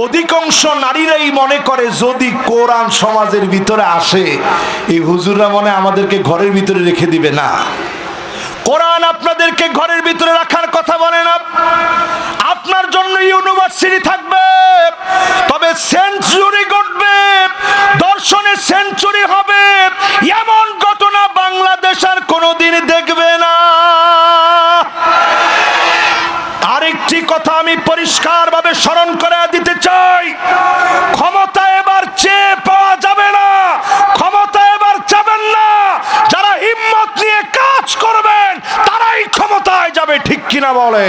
অধিকাংশ নারীরাই মনে করে যদি কোরআন সমাজের ভিতরে আসে এই হুজুররা মনে আমাদেরকে ঘরের ভিতরে রেখে দিবে না। কোরআন আপনাদেরকে ঘরের ভিতরে রাখার কথা বলে না। আপনার জন্য ইউনিভার্সিটি থাকবে, তবে সেঞ্চুরি ঘটবে, দর্শনে সেঞ্চুরি হবে, এমন ঘটনা বাংলাদেশ আর কোনোদিন দেখবে না। আরেকটি কথা আমি পরিষ্কারভাবে স্মরণ করে দিতে চাই, ক্ষমতা এবার চেয়ে পাওয়া যাবে না, ক্ষমতা এবার চাবেন না। যারা হিম্মত নিয়ে কাজ করবেন তারাই ক্ষমতায় যাবে, ঠিক কিনা বলে?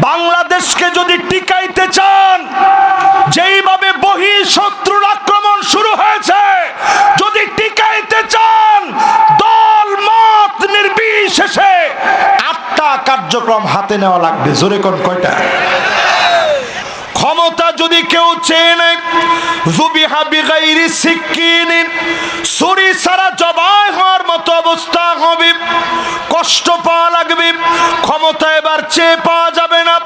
বাংলাদেশকে যদি টিকাইতে চান, যেইভাবে বহিঃশত্রুর আক্রমণ শুরু হয়েছে, যদি টিকাইতে চান, দল মত নির্বিশেষে 8টা কার্যক্রম হাতে নেওয়া লাগবে। জোরে কোন কয়টা? ক্ষমতা যদি কেউ চেয়ে নেয়, যুবিহা বিগাইরি সিকিনিন, ছুরি ছাড়া জবাই হওয়ার মতো অবস্থা হবে, কষ্ট পাওয়া লাগবে। ক্ষমতা এবার চেয়ে পাওয়া যাবে না।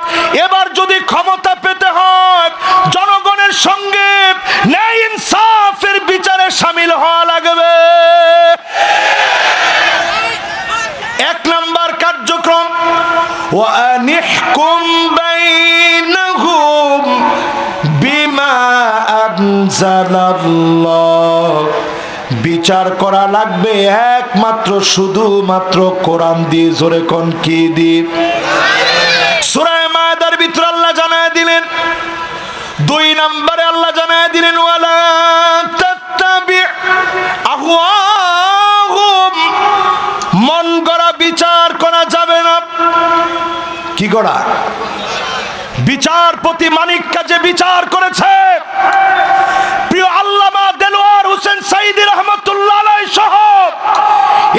এবার যদি ক্ষমতা পেতে হয়, জনগণের সঙ্গে ন্যায় ইনসাফের বিচারে শামিল হওয়া লাগবে। 1 নাম্বার কার্যক্রম, ওয়া আনিহকুম বাইনাহুম বিমা আনজালাল্লাহ, বিচার করা লাগবে একমাত্র শুধুমাত্র কোরআন দিয়ে। জোরে কোন কি দিয়ে? সূরা মায়দার ভিতর আল্লাহ জানায় দিলেন, 2 নম্বরে আল্লাহ জানায় দিলেন, ওয়ালা তাত্তাবি আহওয়াহুম, মন গড়া বিচার করা যাবে না। কি গড়া? বিচারপতি মানিক কাজে বিচার করেছে প্রিয় আল্লামা দেলোয়ার হোসেন সাইদি রহমতুল্লাহ আলাইহি সহ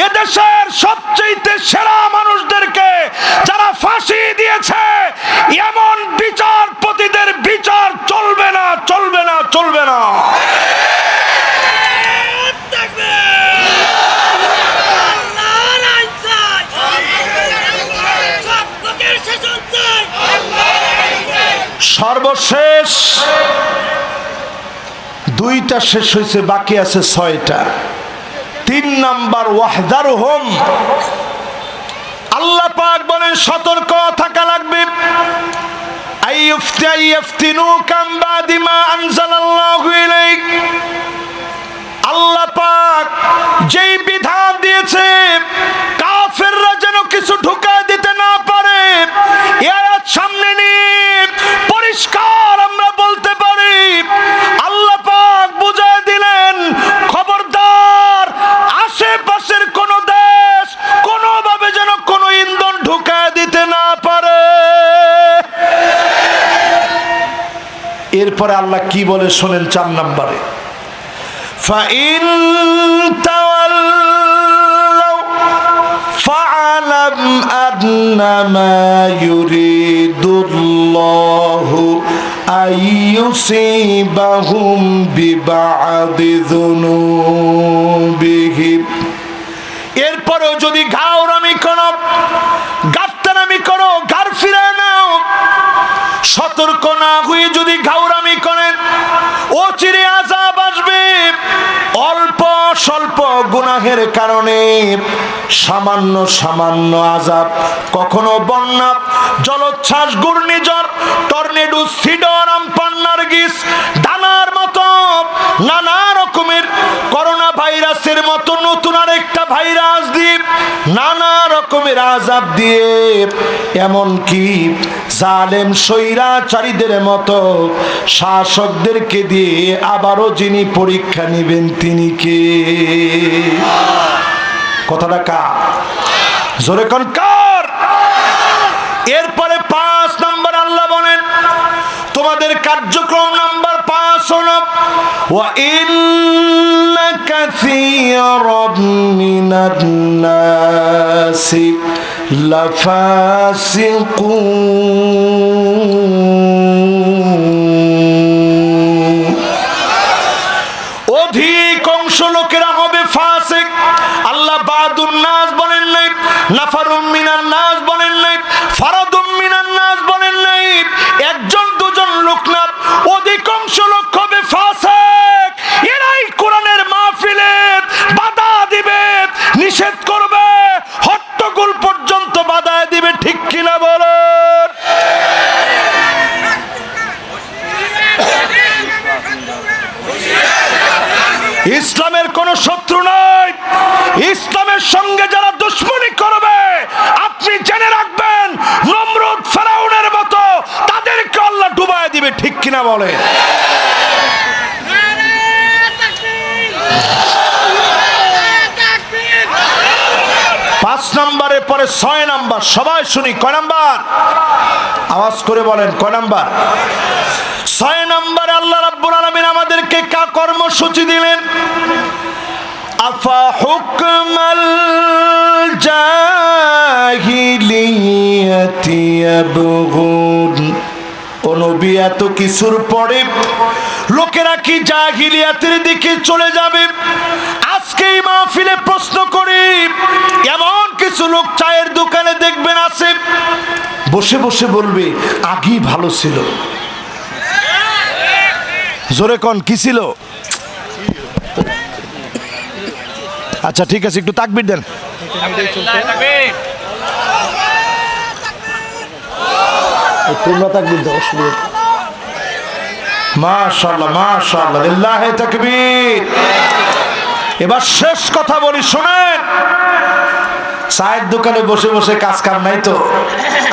এদেশের সবচেয়ে সেরা মানুষদেরকে যারা ফাঁসি দিয়েছে, এমন বিচারপতিদের বিচার চলবে না, চলবে না, চলবে না। সর্বশেষ 2টা শেষ হয়েছে, বাকি আছে 6টা। 3 নাম্বার, ওয়াহদারহুম, আল্লাহ পাক বলেন সতর্ক থাকা লাগবে। আইয়ুফতিনুকা বাদি মা আনজালাল্লাহু ইলাইক, আল্লাহ পাক যেই বিধান দিয়েছে কাফেররা যেন কিছু ঢুকায় দিতে না পারে, এই আয়াত সামনে নিয়ে পরিষ্কার আমরা বলতে পারি, আল্লাহ পাক বুঝায় দিলেন খবরদার আশেপাশের কোন দেশ কোনোভাবে যেন কোনো ইন্ধন ঢুকায় দিতে না পারে। এরপরে আল্লাহ কি বলে শোনেন 4 নম্বরে, فَإِن تَوَلَّوْا فَاعْلَمْ أَنَّمَا يُرِيدُ اللَّهُ أَن يُصِيبَهُم بِبَعْضِ ذُنُوبِهِمْ। এরপরেও যদি ঘাওরামি করো, গাত্তারামি করো, ঘাড় ফিরায় নাও, সতর্ক না হয়ে যদি ঘাওরামি করেন, অচিরে আযাব আসবে। অল্প স্বল্প গুনাহের কারণে সামান্য সামান্য আযাব, কখনো বন্যা, জলোচ্ছ্বাস, ঘূর্ণিঝড়, টর্নেডো, সিডর, আমপান, নার্গিস, ডানার মতো নানা রকমের, করোনা ভাইরাসের মতো নতুন আরেকটা ভাইরাস দিয়ে, নানা রকমের আযাব দিয়ে, এমনকি জালেম স্বৈরাচারীদের মতো শাসকদেরকে দিয়ে আবারও যিনি পরীক্ষা নেবেন তিনি কে? কথাটা কার? জোরে কোন কার? এরপরে 5 নম্বর আল্লাহ বলেন তোমাদের কার্যক্রম নাম্বার 5 হলো, ওয়া ইন্না কাসীরাম মিনান নাসি লাফাসিকুন, অধিকাংশ লোকেরা হবে ফাসিক। আল্লাহ বাদুন নাস বলেন নাই, নাফারুম মিনান নাস বলেন নাই, ফারাদুম মিনান নাস বলেন নাই, 1 জন 2 জন ইসলামের কোনো শত্রু নয়। ইসলামের সঙ্গে যারা দুশমনি করবে আপনি জেনে রাখবেন নমরুদ ফেরাউনের মতো তাদেরকে আল্লাহ ডুবায় দিবে। ঠিক কিনা বলে? পাঁচ নম্বরের পরে 6 নাম্বার, সবাই শুনি। কয় নাম্বার? আওয়াজ করে বলেন কয় নাম্বার? 6 নম্বরে আল্লাহ রাব্বুল আলামিন আমাদেরকে কর্মসূচি দিলেন। আফা হুকমাল জাহিলিয়াতি ইয়াবগুন। ও নবী, এত কিছুর পরে লোকেরা কি জাহিলিয়াতের দিকে চলে যাবে? আজকে এই মাহফিলে প্রশ্ন করি, এমন কিছু লোক চায়ের দোকানে দেখবেন আছে, বসে বসে বলবে আগেই ভালো ছিল। জোরে কোন কি ছিল? আচ্ছা ঠিক আছে, একটু তাকবীর দেন। তোমরা তাকবীর দাও। মাশাআল্লাহ মাশাআল্লাহ, লিল্লাহি তাকবীর। এবার শেষ কথা বলি, শুনেন। চায়ের দোকানে বসে বসে কাজ কাম নাই তো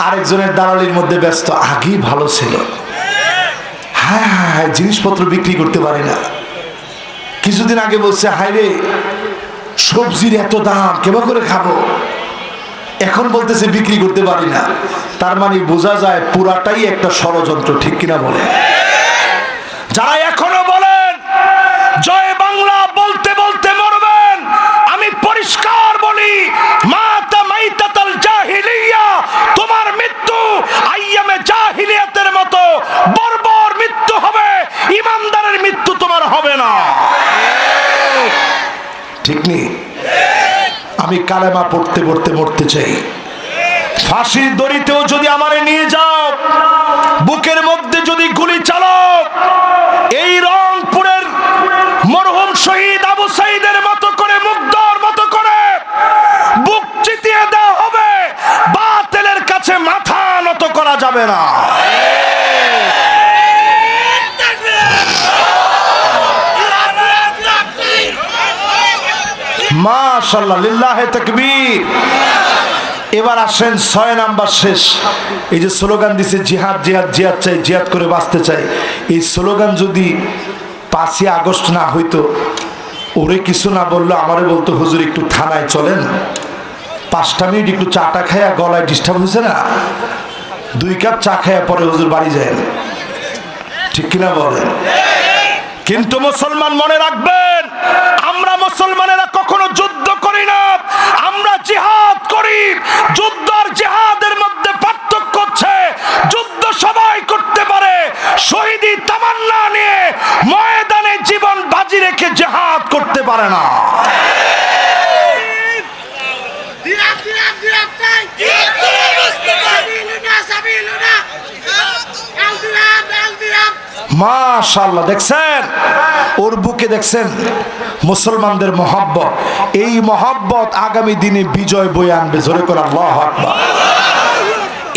আরেকজনের দালালির মধ্যে ব্যস্ত, আগেই ভালো ছিল। হ্যাঁ হ্যাঁ, জিনিসপত্র বিক্রি করতে পারি না। কিছুদিন আগে বলছে হায় রে সবজির এত দাম, কেমন করে খাবো। এখন বলতেছে বিক্রি করতে পারি না। তার মানে বোঝা যায় পুরাটাই একটা ষড়যন্ত্র। ঠিক কিনা বলে? যারা এখনো বলেন জয় বাংলা বলতে বলতে মরবেন, আমি পরিষ্কার বলি মাতা মাইতাতাল জাহিলিয়া, তোমার মৃত্যু আইয়ামে জাহিলিয়াতের মতো বর্বর মৃত্যু হবে, ইমানদারের মৃত্যু তোমার হবে না। ঠিক নেই? আমি কালেমা পড়তে পড়তে মরতে চাই। ফাঁসির দড়িতেও যদি আমারে নিয়ে যাও, বুকের মধ্যে যদি গুলি চালাও, এই রংপুরের মরহুম শহীদ আবু সাইদের মতো করে, মুগ্ধর মতো করে বুক চিতিয়ে দেওয়া হবে, বাতিলের কাছে মাথা নত করা যাবে না। মাশাআল্লাহ, লিল্লাহি তাকবীর। এবার আসেন 6 নাম্বার শেষ। এই যে স্লোগান দিছে জিহাদ জিহাদ জিহাদ চাই, জিহাদ করে বাঁচতে চাই, এই স্লোগান যদি 5ই আগস্ট না হইতো, ওরে কিছু না বললো আমারে বলতো হুজুর একটু থানায় চলেন, 5টা মিনিট একটু চাটা খায়া গলায় ডিস্টার্ব হয়েছে না, 2 কাপ চা খায়া পরে হুজুর বাড়ি যায়। ঠিক কিনা বলেন? কিন্তু মুসলমান মনে রাখবেন, আমরা মুসলমানেরা কখনো যুদ্ধ করি না, আমরা জিহাদ করি। যুদ্ধ আর জিহাদের মধ্যে পার্থক্য হচ্ছে যুদ্ধ সবাই করতে পারে, শহীদি তামান্না নিয়ে ময়দানে জীবন বাজি রেখে জিহাদ করতে পারে না। মাশাআল্লাহ, দেখছেন ওর বুকে, দেখছেন মুসলমানদের মহব্বত। এই মহব্বত আগামী দিনে বিজয় বয়ে আনবে। জোরে করে আল্লাহু আকবার।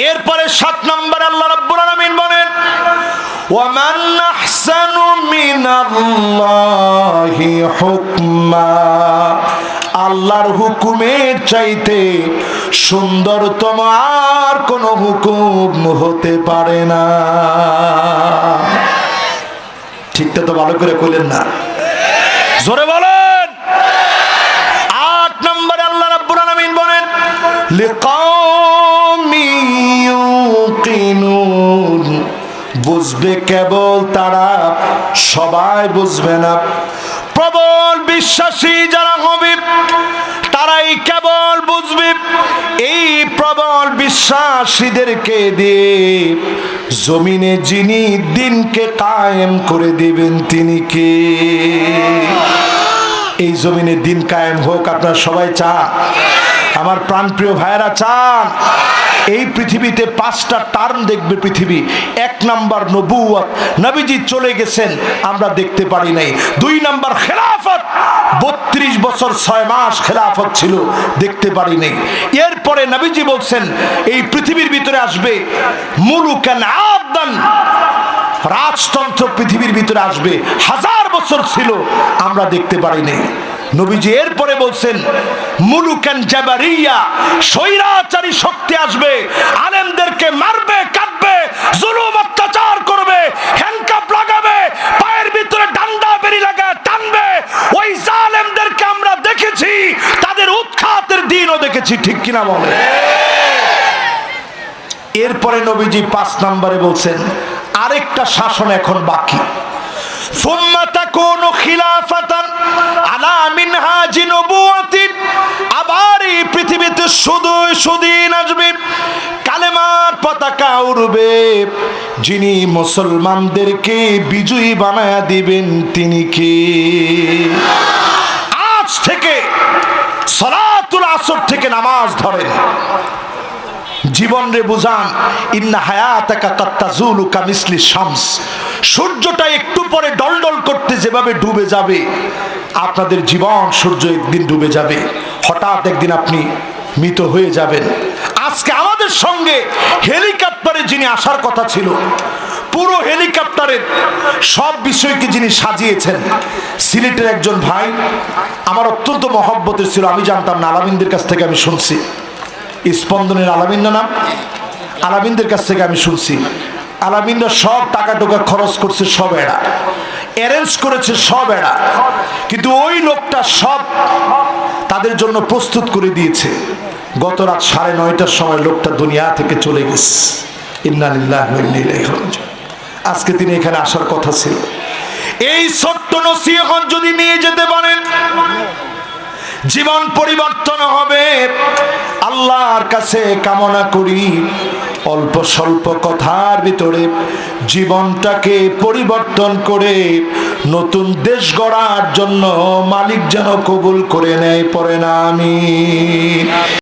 এরপরে 7 নম্বরে আল্লাহ রাব্বুল আলামিন বলেন ওয়ামান আহসানু মিনাল্লাহি হুকমা, আল্লাহর হুকুমের চাইতে সুন্দরতম আর কোন হুকুম হতে পারে না। ঠিকটা তো ভালো করে কইলেন না, জোরে বলেন। 8 নম্বরে আল্লাহ রাব্বুল আলামিন বলেন লিকাওমি ইউকিনুন, বুঝবে কেবল তারা, সবাই বুঝবে না। প্রবল বিশ্বাসী যারা হবে তারাই কেবল বুঝবে। এই প্রবল বিশ্বাসীদেরকে দিয়ে জমিনে যিনি দিনকে কায়েম করে দিবেন তিনি কে? এই জমিনে দিন কায়েম হোক আপনারা সবাই চান? আমার প্রাণপ্রিয় ভাইয়েরা চান? এই পৃথিবীতে 5টা টার্ম দেখবে পৃথিবী। 1 নাম্বার নবুয়ত, নবীজি চলে গেছেন আমরা দেখতে পারি নাই। 2 নাম্বার খেলাফত, 32 বছর 6 মাস খেলাফত ছিল, দেখতে পারি নাই। এরপরে নবীজি বলছেন এই পৃথিবীর ভিতরে আসবে মুলুকান আবদান, রাজতন্ত্র পৃথিবীর ভিতরে আসবে, 1000 বছর আসর ছিল আমরা দেখতে পারিনি। নবীজি এরপরে বলছেন মুলুকান জাবারিয়া, স্বৈরাচারী শক্তি আসবে, আলেমদেরকে মারবে, কাটবে, জুলুম অত্যাচার করবে, হ্যান্ডকাপ লাগাবে, পায়ের ভিতরে ডান্ডা বেরি লাগায় টানবে। ওই জালেমদেরকে আমরা দেখেছি, তাদের উৎখাতের দিনও দেখেছি, ঠিক কিনা বলে? এরপরে নবীজি ৫ নম্বরে বলছেন আরেকটা শাসন এখন বাকি। সুম্মা তাকুনু খিলাফাতান আলা মিনহাজি নবুওয়াতিন, আবার এই পৃথিবীতে সুদিন আসবে, কালেমার পতাকা উড়বে, যিনি মুসলমানদেরকে বিজয়ী বানায়া দিবেন তিনি কে? আজ থেকে সালাতুল আসর থেকে নামাজ ধরেন, জীবন রে বুঝান। ইন্না হায়াতাকা তাতাজুলু কামিসলি শামস, সূর্যটা একটু পরে ডলডল করতে যেভাবে ডুবে যাবে, আপনাদের জীবন সূর্য একদিন ডুবে যাবে, হঠাৎ একদিন আপনি মৃত হয়ে যাবেন। আজকে আমাদের সঙ্গে হেলিকপ্টারে যিনি আসার কথা ছিল, পুরো হেলিকপ্টারের সব বিষয়কে যিনি সাজিয়েছেন, সিলেটের একজন ভাই, আমার অত্যন্ত মহব্বতের ছিল, আমি জানতাম না, আলামিনদের কাছ থেকে আমি শুনছি, স্পন্দনের আলামিন নাম, আলামিনদের কাছ থেকে আমি শুনছি, আলামিনরা সব টাকা টোকা খরচ করছে, সব এরা অ্যারেঞ্জ করেছে, সব এরা, কিন্তু ওই লোকটা সব তাদের জন্য প্রস্তুত করে দিয়েছে। গত রাত 9:30টার সময় লোকটা দুনিয়া থেকে চলে গেছে। ইন্না লিল্লাহি ওয়া ইন্না ইলাইহি রাজিউন। আজকে তিনি এখানে আসার কথা ছিল। এই ছোট্ট নসিহত যদি নিয়ে যেতে পারেন, জীবন পরিবর্তন হবে। আল্লাহর কাছে কামনা করি অল্প স্বল্প কথার ভিতরে জীবনটাকে পরিবর্তন করে নতুন দেশ গড়ার জন্য মালিক যেন কবুল করে নেয়, পড়ে না আমিন।